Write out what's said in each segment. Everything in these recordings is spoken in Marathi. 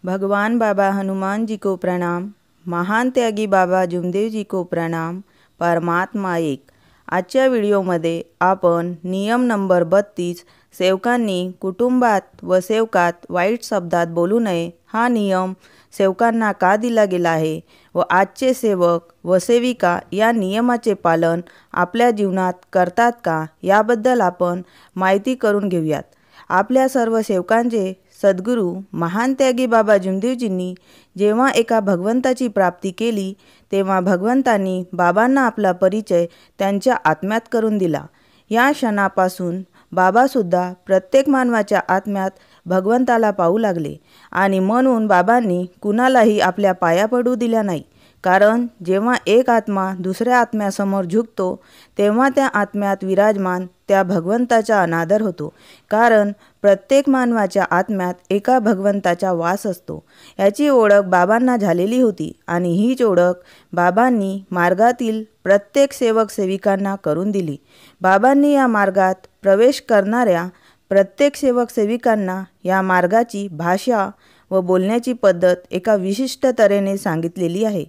भगवान बाबा हनुमान जी को प्रणाम। महान त्यागी बाबा जुमदेव जी को प्रणाम। परमात्मा एक। आजच्या व्हिडिओमध्ये आपण नियम नंबर 32 सेवकांनी कुटुंबात व सेवकात वाईट शब्दात बोलू नये हा नियम सेवकांना का दिला गेला आहे व आजचे सेवक व सेविका या नियमाचे पालन आपल्या जीवनात करतात का याबद्दल आपण माहिती करून घेऊयात। आपल्या सर्व सेवकांचे सद्गुरू महान त्यागी बाबा जुमदेवजींनी जेव्हा एका भगवंताची प्राप्ती केली तेव्हा भगवंतांनी बाबांना आपला परिचय त्यांच्या आत्म्यात करून दिला। या क्षणापासून बाबासुद्धा प्रत्येक मानवाच्या आत्म्यात भगवंताला पाहू लागले आणि म्हणून बाबांनी कुणालाही आपल्या पाया पडू दिल्या नाही। कारण जेव्हा एक आत्मा दुसऱ्या आत्म्यासमोर झुकतो तेव्हा त्या आत्म्यात विराजमान त्या भगवंताचा अनादर होतो। कारण प्रत्येक मानवाच्या आत्म्यात एका भगवंताचा वास असतो। याची ओळख बाबांना झालेली होती आणि हीच ओळख बाबांनी मार्गातील प्रत्येक सेवक सेविकांना करून दिली। बाबांनी या मार्गात प्रवेश करणाऱ्या प्रत्येक सेवक सेविकांना या मार्गाची भाषा व बोलण्याची पद्धत एका विशिष्ट तऱ्हेने सांगितलेली आहे।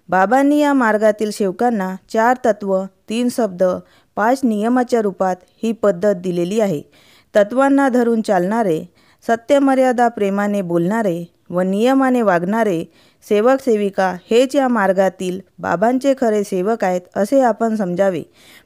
बाबांनी या मार्गातील सेवकांना 4 तत्व, 3 शब्द, 5 नियमाच्या रूपात ही पद्धत दिलेली आहे। तत्वांना धरून चालणारे, सत्यमर्यादा प्रेमाने बोलणारे व नियमाने वागणारे सेवक सेविका हेच या मार्गातील बाबांचे खरे सेवक आहेत असे आपण समजावे।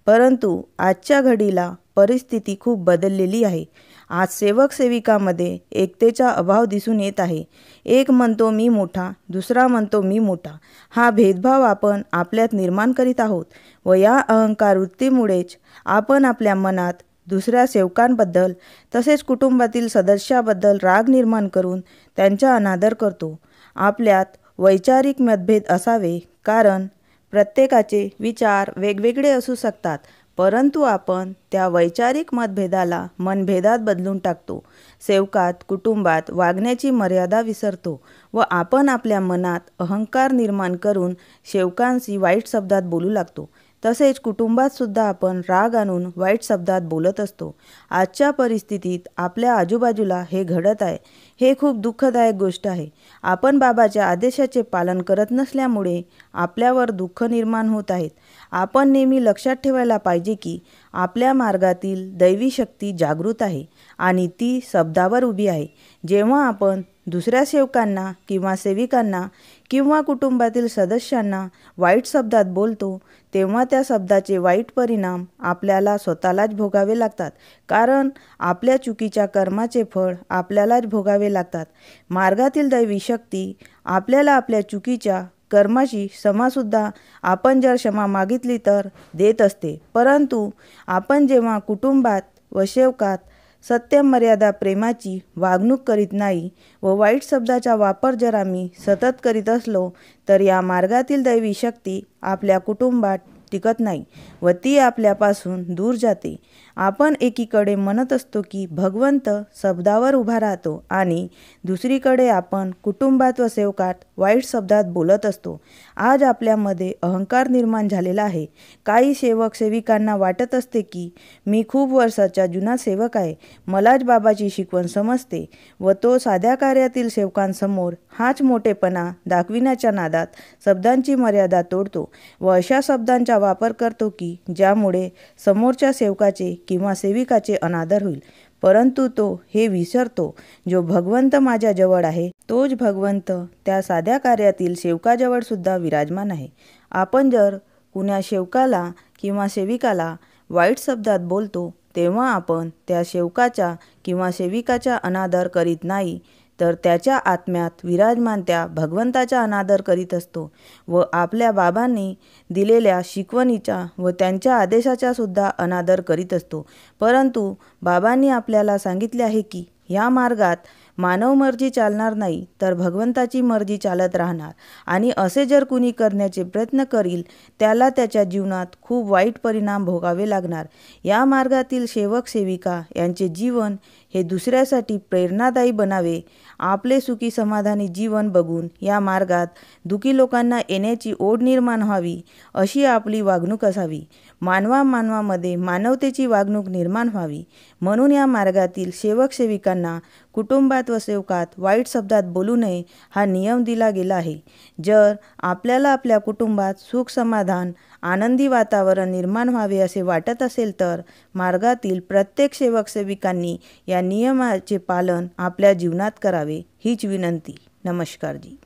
परंतु आजच्या घडीला परिस्थिती खूप बदललेली आहे। आज सेवक सेविकामध्ये एकतेचा अभाव दिसून येत आहे। एक म्हणतो मी मोठा, दुसरा म्हणतो मी मोठा, हा भेदभाव आपण आपल्यात निर्माण करीत आहोत व या अहंकार वृत्तीमुळेच आपण आपल्या मनात दुसऱ्या सेवकांबद्दल तसेच कुटुंबातील सदस्याबद्दल राग निर्माण करून त्यांचा अनादर करतो। आपल्यात वैचारिक मतभेद असावे, कारण प्रत्येकाचे विचार वेगवेगळे असू शकतात, परंतु आपण त्या वैचारिक मतभेदाला मनभेदात बदलून टाकतो। सेवकात कुटुंबात वागण्याची मर्यादा विसरतो व आपण आपल्या मनात अहंकार निर्माण करून सेवकांशी वाईट शब्दात बोलू लागतो। तसेच कुटुंबात सुद्धा आपण राग आणून वाईट शब्दात बोलत असतो। आजच्या परिस्थितीत आपल्या आजूबाजूला हे घडत आहे। हे खूप दुःखदायक गोष्ट आहे। आपण बाबाच्या आदेशाचे पालन करत नसल्यामुळे आपल्यावर दुःख निर्माण होत आहेत। आपण नेहमी लक्षात ठेवायला पाहिजे की आपल्या मार्गातील दैवी शक्ती जागृत आहे आणि ती शब्दावर उभी आहे। जेव्हा आपण दुसऱ्या सेवकांना किंवा सेविकांना किंवा कुटुंबातील सदस्यांना वाईट शब्दात बोलतो तेव्हा त्या शब्दाचे वाईट परिणाम आपल्याला स्वतःलाच भोगावे लागतात। कारण आपल्या चुकीच्या कर्माचे फळ आपल्यालाच भोगावे लागतात। मार्गातील दैवी शक्ती आपल्याला आपल्या चुकीच्या कर्माची क्षमासुद्धा आपण जर क्षमा मागितली तर देत असते। परंतु आपण जेव्हा कुटुंबात व सेवकात सत्य मर्यादा प्रेमाची वागणूक करीत नाही व वाईट शब्दाचा वापर जर आम्ही सतत करीत असलो तर या मार्गातील दैवी शक्ती आपल्या कुटुंबात टिकत नाही व ती आपल्यापासून दूर जाते। आपण एकीकडे म्हणत असतो की भगवंत शब्दावर उभा राहतो आणि दुसरीकडे आपण कुटुंबात व सेवकात वाईट शब्दात बोलत असतो। आज आपल्यामध्ये अहंकार निर्माण झालेला आहे। काही सेवक सेविकांना वाटत असते की मी खूप वर्षाचा जुना सेवक आहे, मलाच बाबाची शिकवण समजते व तो साध्या कार्यातील सेवकांसमोर हाच मोठेपणा दाखविण्याच्या नादात शब्दांची मर्यादा तोडतो व अशा शब्दांचा वापर करतो की ज्यामुळे समोरच्या सेवकाचे किंवा सेविकाचे अनादर होईल। परंतु तो हे विसरतो, जो भगवंत माझ्या जवळ आहे तोच भगवंत त्या साध्या कार्यातील सेवकाजवळ सुद्धा विराजमान आहे। आपण जर कुण्या सेवकाला किंवा सेविकाला वाईट शब्दात बोलतो तेव्हा आपण त्या सेवकाचा किंवा सेविकाचा अनादर करीत नाही तर त्याच्या आत्म्यात विराजमान त्या भगवंताचा अनादर करीत असतो व आपल्या बाबांनी दिलेल्या शिकवणीचा व त्यांच्या आदेशाचा सुद्धा अनादर करीत असतो। परंतु बाबांनी आपल्याला सांगितले आहे की या मार्गात मानव मर्जी चालणार नाही तर भगवंताची मर्जी चालत राहणार आणि असे जर कुणी करण्याचे प्रयत्न करील त्याला त्याच्या जीवनात खूप वाईट परिणाम भोगावे लागणार। या मार्गातील सेवक सेविका यांचे जीवन हे दुसऱ्यासाठी प्रेरणादायी बनावे. आपले सुखी समाधानी जीवन बघून या मार्गात दुःखी लोकांना येण्याची ओढ निर्माण व्हावी, अशी आपली वागणूक असावी. मानवामध्ये मानवतेची वागणूक निर्माण व्हावी, म्हणून या मार्गातील सेवक सेविकांना कुटुंबात व सेवकात वाईट शब्दात बोलू नये हा नियम दिला गेला आहे. जर आपल्याला आपल्या कुटुंबात सुख समाधान आनंदी वातावरण निर्माण व्हावे असे वाटत असेल तर मार्गातील प्रत्येक सेवक सेविकांनी या नियमाचे पालन आपल्या जीवनात करावे, हीच विनंती. नमस्कार जी.